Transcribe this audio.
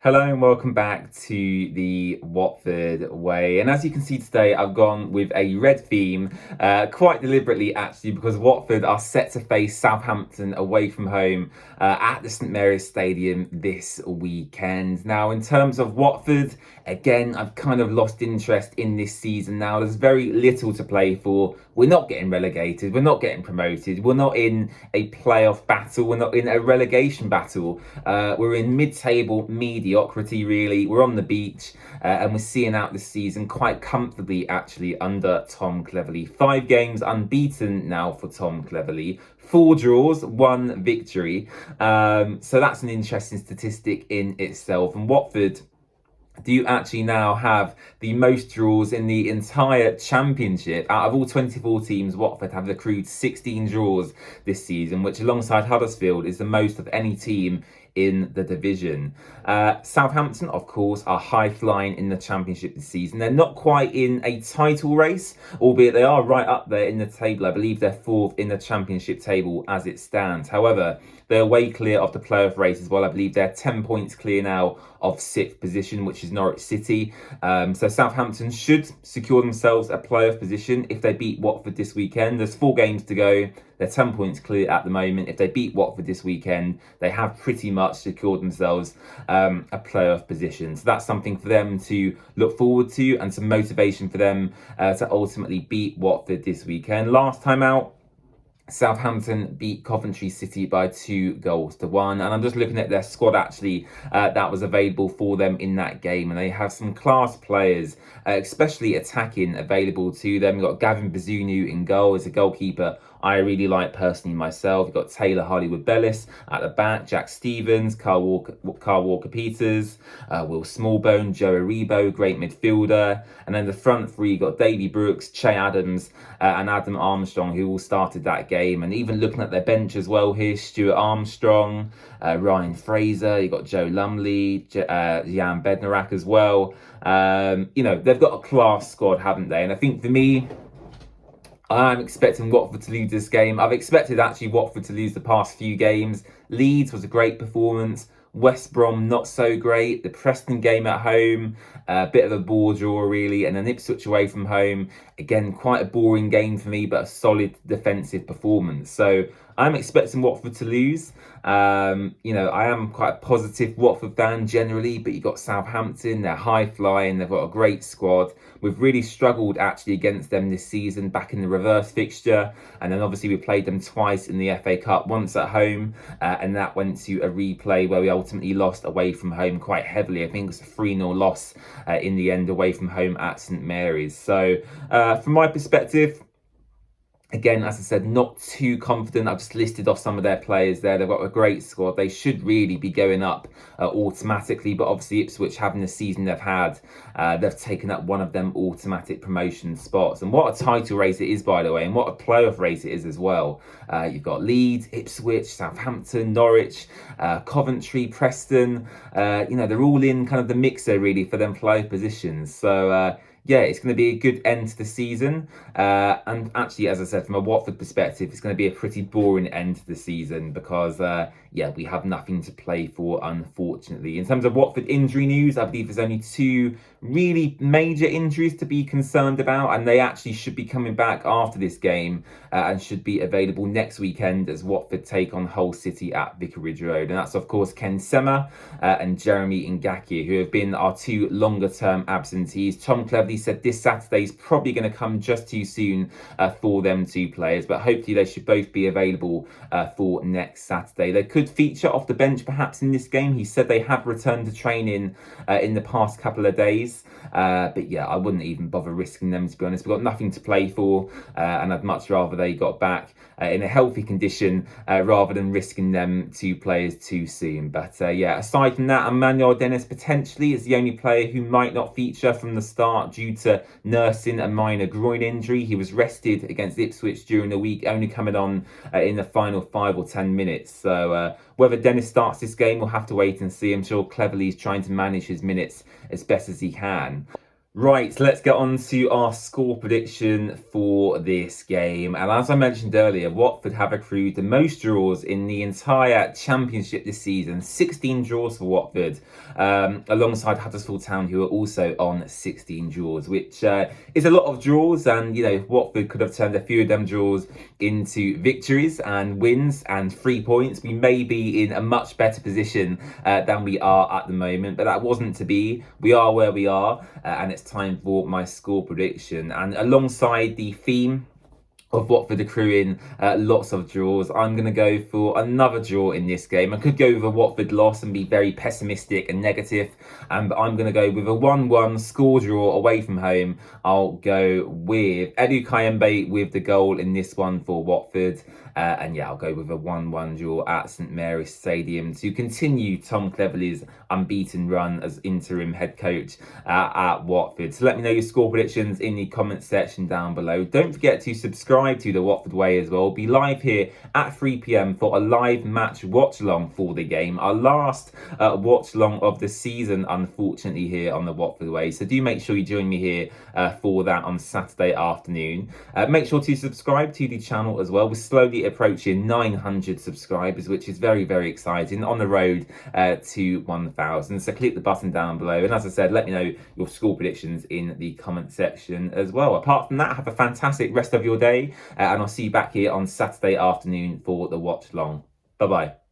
Hello and welcome back to the Watford Way. And as you can see today, I've gone with a red theme, quite deliberately actually, because Watford are set to face Southampton away from home at the St Mary's Stadium this weekend. Now, in terms of Watford, again, I've kind of lost interest in this season now. There's very little to play for. We're not getting relegated. We're not getting promoted. We're not in a playoff battle. We're not in a relegation battle. We're in mid-table mediocrity, really. We're on the beach and we're seeing out this season quite comfortably, actually, under Tom Cleverley. 5 games unbeaten now for Tom Cleverley. 4 draws, 1 victory. So that's an interesting statistic in itself. And Watford do actually now have the most draws in the entire championship. Out of all 24 teams, Watford have accrued 16 draws this season, which alongside Huddersfield is the most of any team in the division. Southampton, of course, are high flying in the championship this season. They're not quite in a title race, albeit they are right up there in the table. I believe they're 4th in the championship table as it stands. However, they're way clear of the playoff race as well. I believe they're 10 points clear now of 6th position, which is Norwich City. So Southampton should secure themselves a playoff position if they beat Watford this weekend. There's 4 games to go. They're 10 points clear at the moment. If they beat Watford this weekend, they have pretty much secured themselves a playoff position. So that's something for them to look forward to and some motivation for them to ultimately beat Watford this weekend. Last time out, Southampton beat Coventry City by 2-1, and I'm just looking at their squad actually that was available for them in that game, and they have some class players, especially attacking, available to them. You've got Gavin Bazunu in goal as a goalkeeper I really like personally myself. You've got Taylor Hollywood-Bellis at the back, Jack Stevens, Carl Walker-Peters, Will Smallbone, Joe Aribo, great midfielder. And then the front three, you've got Davy Brooks, Che Adams, and Adam Armstrong, who all started that game. And even looking at their bench as well here, Stuart Armstrong, Ryan Fraser, you've got Joe Lumley, Jan Bednarak as well. They've got a class squad, haven't they? And I think for me, I'm expecting Watford to lose this game. I've expected actually Watford to lose the past few games. Leeds was a great performance. West Brom not so great. The Preston game at home, a bit of a bore draw really, and then Ipswich away from home. Again, quite a boring game for me, but a solid defensive performance. So I'm expecting Watford to lose. I am quite a positive Watford fan generally, but you've got Southampton, they're high flying, they've got a great squad. We've really struggled actually against them this season, back in the reverse fixture. And then obviously we played them twice in the FA Cup, once at home, and that went to a replay where we ultimately lost away from home quite heavily. I think it was a 3-0 loss in the end away from home at St Mary's. So from my perspective, again, as I said, not too confident. I've just listed off some of their players there. They've got a great squad. They should really be going up automatically. But obviously Ipswich, having the season they've had, they've taken up one of them automatic promotion spots. And what a title race it is, by the way, and what a playoff race it is as well. You've got Leeds, Ipswich, Southampton, Norwich, Coventry, Preston. They're all in kind of the mixer really for them playoff positions. So it's going to be a good end to the season. And actually, as I said, from a Watford perspective, it's going to be a pretty boring end to the season because, we have nothing to play for, unfortunately. In terms of Watford injury news, I believe there's only 2 really major injuries to be concerned about, and they actually should be coming back after this game and should be available next weekend as Watford take on Hull City at Vicarage Road. And that's, of course, Ken Sema and Jeremy Ngakia, who have been our 2 longer-term absentees. Tom Cleverley said this Saturday is probably going to come just too soon for them 2 players, but hopefully they should both be available for next Saturday. They could feature off the bench perhaps in this game. He said they have returned to training in the past couple of days, but I wouldn't even bother risking them, to be honest. We've got nothing to play for, and I'd much rather they got back in a healthy condition rather than risking them 2 players too soon. But aside from that, Emmanuel Dennis potentially is the only player who might not feature from the start due to nursing a minor groin injury. He was rested against Ipswich during the week, only coming on in the final 5 or 10 minutes. So whether Dennis starts this game, we'll have to wait and see. I'm sure Cleverley's trying to manage his minutes as best as he can. Right, let's get on to our score prediction for this game. And as I mentioned earlier, Watford have accrued the most draws in the entire Championship this season. 16 draws for Watford, alongside Huddersfield Town, who are also on 16 draws, which is a lot of draws. And, Watford could have turned a few of them draws into victories and wins and 3 points. We may be in a much better position than we are at the moment, but that wasn't to be. We are where we are, and it's time for my score prediction. And alongside the theme of Watford accruing lots of draws, I'm going to go for another draw in this game. I could go with a Watford loss and be very pessimistic and negative, but I'm going to go with a 1-1 score draw away from home. I'll go with Edu Kayembe with the goal in this one for Watford. I'll go with a 1-1 draw at St Mary's Stadium to continue Tom Cleverley's unbeaten run as interim head coach at Watford. So let me know your score predictions in the comment section down below. Don't forget to subscribe to The Watford Way as well. We'll be live here at 3 p.m. for a live match watch along for the game. Our last watch along of the season, unfortunately, here on The Watford Way. So do make sure you join me here for that on Saturday afternoon. Make sure to subscribe to the channel as well. We're slowly approaching 900 subscribers, which is very, very exciting, on the road to 1,000. So click the button down below, and as I said, let me know your score predictions in the comment section as well. Apart from that, have a fantastic rest of your day, and I'll see you back here on Saturday afternoon for the watch long. Bye bye.